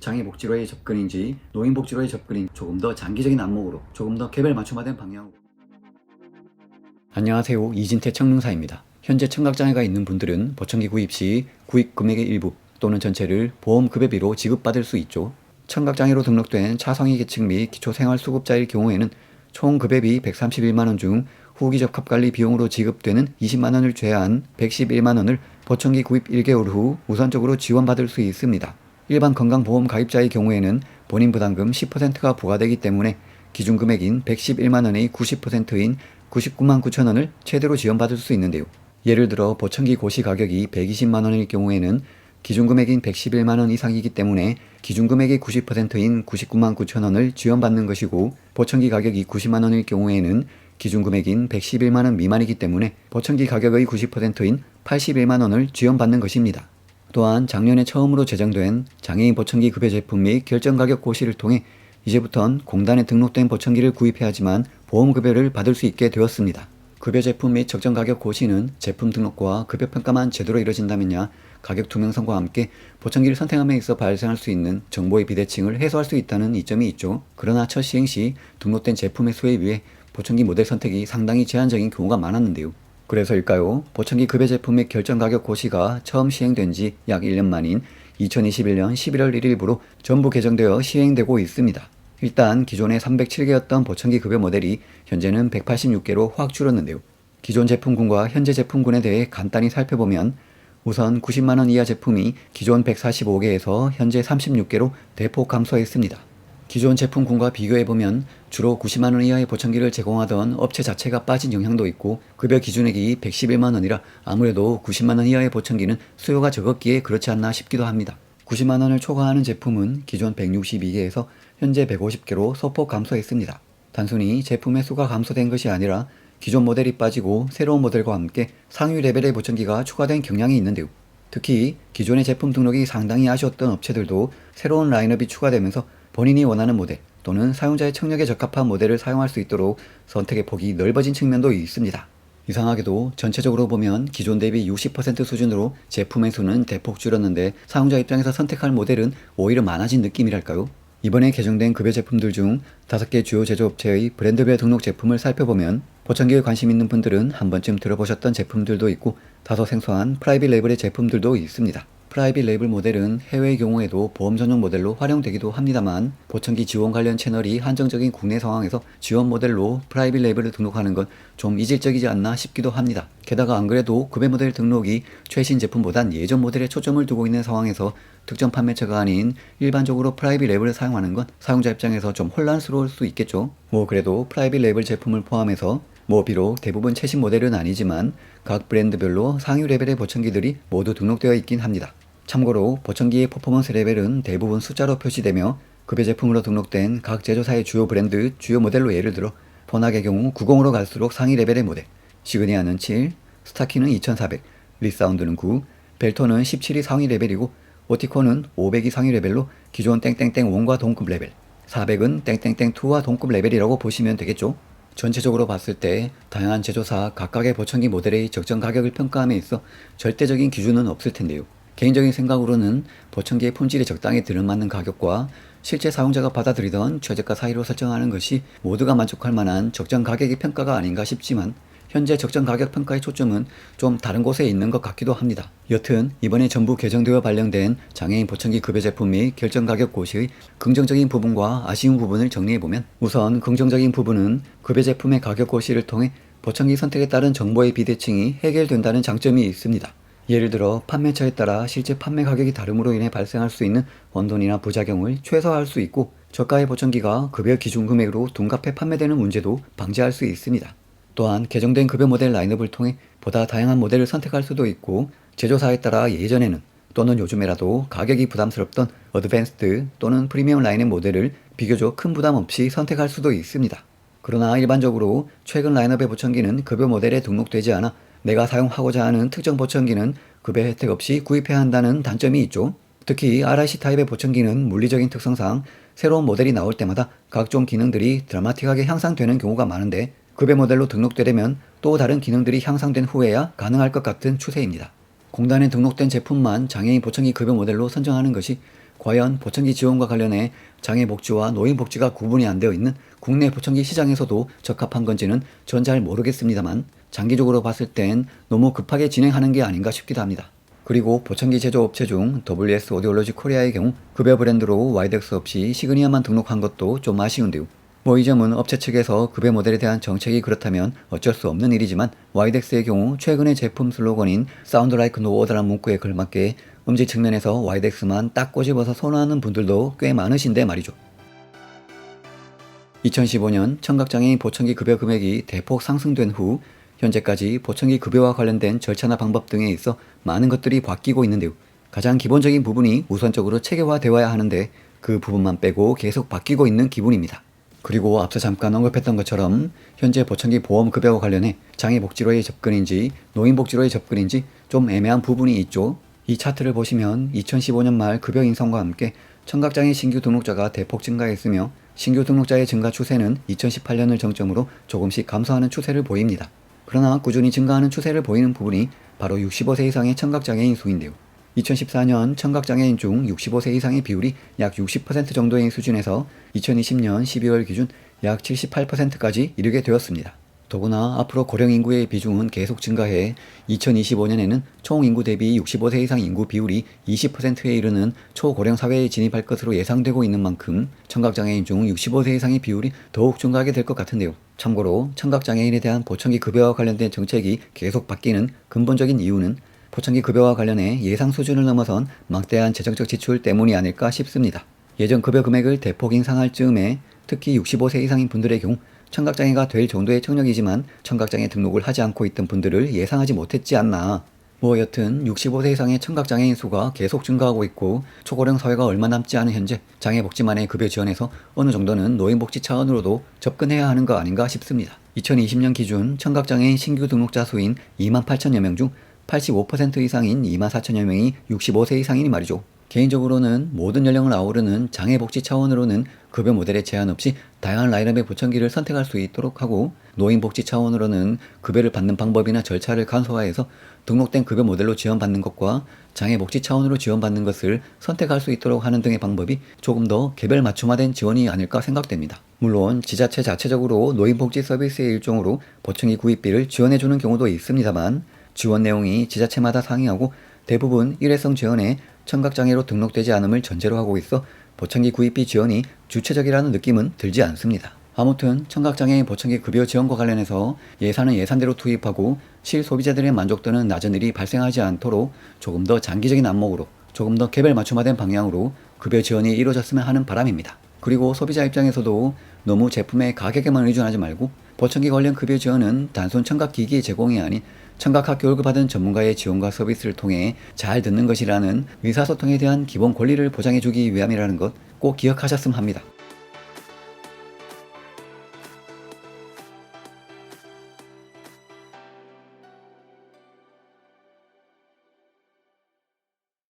장애복지로의 접근인지 노인복지로의 접근인지 조금 더 장기적인 안목으로 조금 더 개별 맞춤화된 방향으로. 안녕하세요. 이진태 청능사입니다. 현재 청각장애가 있는 분들은 보청기 구입 시 구입 금액의 일부 또는 전체를 보험급여비로 지급받을 수 있죠. 청각장애로 등록된 차상위 계층 및 기초생활수급자일 경우에는 총 급여비 131만원 중 후기 적합관리 비용으로 지급되는 20만원을 제외한 111만원을 보청기 구입 1개월 후 우선적으로 지원받을 수 있습니다. 일반 건강보험 가입자의 경우에는 본인 부담금 10%가 부과되기 때문에 기준 금액인 111만원의 90%인 99만 9천원을 최대로 지원받을 수 있는데요. 예를 들어 보청기 고시 가격이 120만원일 경우에는 기준 금액인 111만원 이상이기 때문에 기준 금액의 90%인 99만 9천원을 지원받는 것이고, 보청기 가격이 90만원일 경우에는 기준 금액인 111만원 미만이기 때문에 보청기 가격의 90%인 81만원을 지원받는 것입니다. 또한 작년에 처음으로 제정된 장애인 보청기 급여 제품 및 결정가격 고시를 통해 이제부턴 공단에 등록된 보청기를 구입해야지만 보험급여를 받을 수 있게 되었습니다. 급여 제품 및 적정가격 고시는 제품 등록과 급여 평가만 제대로 이뤄진다면야 가격 투명성과 함께 보청기를 선택함에 있어 발생할 수 있는 정보의 비대칭을 해소할 수 있다는 이점이 있죠. 그러나 첫 시행 시 등록된 제품의 수에 비해 보청기 모델 선택이 상당히 제한적인 경우가 많았는데요. 그래서일까요? 보청기 급여 제품 및 결정가격 고시가 처음 시행된 지 약 1년 만인 2021년 11월 1일부로 전부 개정되어 시행되고 있습니다. 일단 기존에 307개였던 보청기 급여 모델이 현재는 186개로 확 줄었는데요. 기존 제품군과 현재 제품군에 대해 간단히 살펴보면 우선 90만원 이하 제품이 기존 145개에서 현재 36개로 대폭 감소했습니다. 기존 제품군과 비교해보면 주로 90만원 이하의 보청기를 제공하던 업체 자체가 빠진 영향도 있고, 급여 기준액이 111만원이라 아무래도 90만원 이하의 보청기는 수요가 적었기에 그렇지 않나 싶기도 합니다. 90만원을 초과하는 제품은 기존 162개에서 현재 150개로 소폭 감소했습니다. 단순히 제품의 수가 감소된 것이 아니라 기존 모델이 빠지고 새로운 모델과 함께 상위 레벨의 보청기가 추가된 경향이 있는데요. 특히 기존의 제품 등록이 상당히 아쉬웠던 업체들도 새로운 라인업이 추가되면서 본인이 원하는 모델 또는 사용자의 청력에 적합한 모델을 사용할 수 있도록 선택의 폭이 넓어진 측면도 있습니다. 이상하게도 전체적으로 보면 기존 대비 60% 수준으로 제품의 수는 대폭 줄었는데 사용자 입장에서 선택할 모델은 오히려 많아진 느낌이랄까요? 이번에 개정된 급여 제품들 중 5개 주요 제조업체의 브랜드별 등록 제품을 살펴보면 보청기에 관심 있는 분들은 한 번쯤 들어보셨던 제품들도 있고 다소 생소한 프라이빗 레이블의 제품들도 있습니다. 프라이빗 레이블 모델은 해외의 경우에도 보험 전용 모델로 활용되기도 합니다만 보청기 지원 관련 채널이 한정적인 국내 상황에서 지원 모델로 프라이빗 레이블을 등록하는 건 좀 이질적이지 않나 싶기도 합니다. 게다가 안 그래도 급여 모델 등록이 최신 제품보단 예전 모델에 초점을 두고 있는 상황에서 특정 판매처가 아닌 일반적으로 프라이빗 레이블을 사용하는 건 사용자 입장에서 좀 혼란스러울 수 있겠죠. 그래도 프라이빗 레이블 제품을 포함해서 비록 대부분 최신 모델은 아니지만 각 브랜드별로 상위 레벨의 보청기들이 모두 등록되어 있긴 합니다. 참고로 보청기의 퍼포먼스 레벨은 대부분 숫자로 표시되며 급여 제품으로 등록된 각 제조사의 주요 브랜드, 주요 모델로 예를 들어 포낙의 경우 90으로 갈수록 상위 레벨의 모델, 시그니아는 7, 스타키는 2400, 리사운드는 9, 벨토는 17이 상위 레벨이고 오티코는 500이 상위 레벨로 기존 땡땡땡 1과 동급 레벨, 400은 땡땡땡 2와 동급 레벨이라고 보시면 되겠죠. 전체적으로 봤을 때 다양한 제조사 각각의 보청기 모델의 적정 가격을 평가함에 있어 절대적인 기준은 없을 텐데요. 개인적인 생각으로는 보청기의 품질에 적당히 들어맞는 가격과 실제 사용자가 받아들이던 최저가 사이로 설정하는 것이 모두가 만족할 만한 적정 가격의 평가가 아닌가 싶지만 현재 적정 가격 평가의 초점은 좀 다른 곳에 있는 것 같기도 합니다. 여튼 이번에 전부 개정되어 발령된 장애인 보청기 급여 제품 및 결정 가격 고시의 긍정적인 부분과 아쉬운 부분을 정리해보면, 우선 긍정적인 부분은 급여 제품의 가격 고시를 통해 보청기 선택에 따른 정보의 비대칭이 해결된다는 장점이 있습니다. 예를 들어 판매처에 따라 실제 판매 가격이 다름으로 인해 발생할 수 있는 혼돈이나 부작용을 최소화할 수 있고, 저가의 보청기가 급여 기준 금액으로 둔갑해 판매되는 문제도 방지할 수 있습니다. 또한 개정된 급여 모델 라인업을 통해 보다 다양한 모델을 선택할 수도 있고, 제조사에 따라 예전에는 또는 요즘에라도 가격이 부담스럽던 어드밴스드 또는 프리미엄 라인의 모델을 비교적 큰 부담 없이 선택할 수도 있습니다. 그러나 일반적으로 최근 라인업의 보청기는 급여 모델에 등록되지 않아 내가 사용하고자 하는 특정 보청기는 급여 혜택 없이 구입해야 한다는 단점이 있죠. 특히 RIC 타입의 보청기는 물리적인 특성상 새로운 모델이 나올 때마다 각종 기능들이 드라마틱하게 향상되는 경우가 많은데, 급여 모델로 등록되려면 또 다른 기능들이 향상된 후에야 가능할 것 같은 추세입니다. 공단에 등록된 제품만 장애인 보청기 급여 모델로 선정하는 것이 과연 보청기 지원과 관련해 장애복지와 노인복지가 구분이 안 되어 있는 국내 보청기 시장에서도 적합한 건지는 전 잘 모르겠습니다만 장기적으로 봤을 땐 너무 급하게 진행하는 게 아닌가 싶기도 합니다. 그리고 보청기 제조업체 중 WS 오디올로지 코리아의 경우 급여 브랜드로 와이덱스 없이 시그니아만 등록한 것도 좀 아쉬운데요. 이 점은 업체 측에서 급여 모델에 대한 정책이 그렇다면 어쩔 수 없는 일이지만 와이덱스의 경우 최근의 제품 슬로건인 사운드 라이크 노 어더란 문구에 걸맞게 음질 측면에서 와이덱스만 딱 꼬집어서 선호하는 분들도 꽤 많으신데 말이죠. 2015년 청각장애인 보청기 급여 금액이 대폭 상승된 후 현재까지 보청기 급여와 관련된 절차나 방법 등에 있어 많은 것들이 바뀌고 있는데요. 가장 기본적인 부분이 우선적으로 체계화되어야 하는데 그 부분만 빼고 계속 바뀌고 있는 기분입니다. 그리고 앞서 잠깐 언급했던 것처럼 현재 보청기 보험 급여와 관련해 장애복지로의 접근인지 노인복지로의 접근인지 좀 애매한 부분이 있죠. 이 차트를 보시면 2015년 말 급여 인상과 함께 청각장애 신규 등록자가 대폭 증가했으며 신규 등록자의 증가 추세는 2018년을 정점으로 조금씩 감소하는 추세를 보입니다. 그러나 꾸준히 증가하는 추세를 보이는 부분이 바로 65세 이상의 청각장애인 수인데요. 2014년 청각장애인 중 65세 이상의 비율이 약 60% 정도의 수준에서 2020년 12월 기준 약 78%까지 이르게 되었습니다. 더구나 앞으로 고령 인구의 비중은 계속 증가해 2025년에는 총 인구 대비 65세 이상 인구 비율이 20%에 이르는 초고령 사회에 진입할 것으로 예상되고 있는 만큼 청각장애인 중 65세 이상의 비율이 더욱 증가하게 될 것 같은데요. 참고로 청각장애인에 대한 보청기 급여와 관련된 정책이 계속 바뀌는 근본적인 이유는 보청기 급여와 관련해 예상 수준을 넘어선 막대한 재정적 지출 때문이 아닐까 싶습니다. 예전 급여 금액을 대폭 인상할 즈음에 특히 65세 이상인 분들의 경우 청각장애가 될 정도의 청력이지만 청각장애 등록을 하지 않고 있던 분들을 예상하지 못했지 않나. 여튼 65세 이상의 청각장애인 수가 계속 증가하고 있고 초고령 사회가 얼마 남지 않은 현재 장애복지만의 급여 지원에서 어느 정도는 노인복지 차원으로도 접근해야 하는 거 아닌가 싶습니다. 2020년 기준 청각장애인 신규 등록자 수인 28,000여 명 중 85% 이상인 24,000여 명이 65세 이상이니 말이죠. 개인적으로는 모든 연령을 아우르는 장애복지 차원으로는 급여 모델에 제한 없이 다양한 라인업의 보청기를 선택할 수 있도록 하고 노인복지 차원으로는 급여를 받는 방법이나 절차를 간소화해서 등록된 급여 모델로 지원받는 것과 장애복지 차원으로 지원받는 것을 선택할 수 있도록 하는 등의 방법이 조금 더 개별 맞춤화된 지원이 아닐까 생각됩니다. 물론 지자체 자체적으로 노인복지 서비스의 일종으로 보청기 구입비를 지원해주는 경우도 있습니다만 지원 내용이 지자체마다 상이하고 대부분 일회성 지원에 청각장애로 등록되지 않음을 전제로 하고 있어 보청기 구입비 지원이 주체적이라는 느낌은 들지 않습니다. 아무튼 청각장애인 보청기 급여 지원과 관련해서 예산은 예산대로 투입하고 실소비자들의 만족도는 낮은 일이 발생하지 않도록 조금 더 장기적인 안목으로 조금 더 개별 맞춤화된 방향으로 급여 지원이 이루어졌으면 하는 바람입니다. 그리고 소비자 입장에서도 너무 제품의 가격에만 의존하지 말고 보청기 관련 급여 지원은 단순 청각기기 제공이 아닌 청각학 교육을 받은 전문가의 지원과 서비스를 통해 잘 듣는 것이라는 의사소통에 대한 기본 권리를 보장해주기 위함이라는 것 꼭 기억하셨으면 합니다.